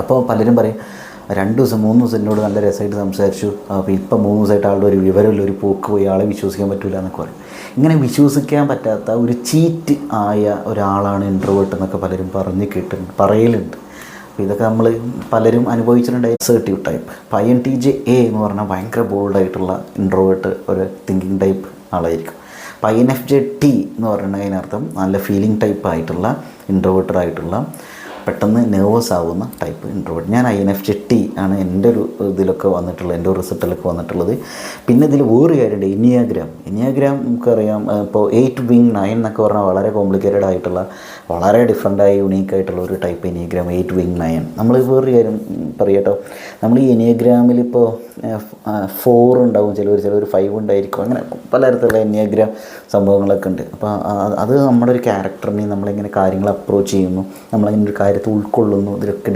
അപ്പോൾ പലരും പറയും 2 ദിവസം 3 ദിവസം എന്നോട് നല്ല രസമായിട്ട് സംസാരിച്ചു, അപ്പോൾ ഇപ്പം 3 ദിവസമായിട്ട് ആളുടെ ഒരു വിവരമില്ല, ഒരു പോക്ക് പോയി, ആളെ വിശ്വസിക്കാൻ പറ്റില്ല എന്നൊക്കെ പറയും. ഇങ്ങനെ വിശ്വസിക്കാൻ പറ്റാത്ത ഒരു ചീറ്റ് ആയ ഒരാളാണ് ഇൻട്രോവേർട്ട് എന്നൊക്കെ പലരും പറയലുണ്ട്. അപ്പോൾ ഇതൊക്കെ നമ്മൾ പലരും അനുഭവിച്ചിട്ടുണ്ട്. Assertive type. ഇപ്പോൾ INTJ എന്ന് പറഞ്ഞാൽ ഭയങ്കര ബോൾഡായിട്ടുള്ള ഇൻട്രോവേർട്ട് ഒരു തിങ്കിങ് ടൈപ്പ് ആളായിരിക്കും. അപ്പോൾ INFJ എന്ന് പറഞ്ഞാൽ അതിനർത്ഥം നല്ല ഫീലിംഗ് ടൈപ്പ് ആയിട്ടുള്ള ഇൻട്രോവേർട്ടഡ് ആയിട്ടുള്ള പെട്ടെന്ന് നെർവസ് ആവുന്ന ടൈപ്പ് ഇൻട്രോവേർട്ട്. ഞാൻ INFJ ആണ് എൻ്റെ ഒരു ഇതിലൊക്കെ വന്നിട്ടുള്ളത്, എൻ്റെ ഒരു റിസൾട്ടിലൊക്കെ വന്നിട്ടുള്ളത്. പിന്നെ ഇതിൽ വേറൊരു കാര്യമുണ്ട്, എനിയാഗ്രാം നമുക്കറിയാം. ഇപ്പോൾ 8 Wing 9 എന്നൊക്കെ പറഞ്ഞാൽ വളരെ കോംപ്ലിക്കേറ്റഡ് ആയിട്ടുള്ള, വളരെ ഡിഫറെൻ്റായി യുണീക്കായിട്ടുള്ള ഒരു ടൈപ്പ് എനിയാഗ്രാം 8 Wing 9. നമ്മൾ വേറൊരു കാര്യം പറയട്ടോ, നമ്മൾ ഈ എനിയാഗ്രാമിൽ ഇപ്പോൾ 4 ഉണ്ടാവും, ചിലർ 5 ഉണ്ടായിരിക്കും, അങ്ങനെ പലതരത്തിലുള്ള എനിയാഗ്രാം സംഭവങ്ങളൊക്കെ ഉണ്ട്. അപ്പോൾ അത് നമ്മുടെ ഒരു ക്യാരക്ടറിനെ നമ്മളിങ്ങനെ കാര്യങ്ങൾ അപ്രോച്ച് ചെയ്യുന്നു, നമ്മളതിൻ്റെ ഒരു കാര്യത്തെ ഉൾക്കൊള്ളുന്നു, ഇതിലൊക്കെ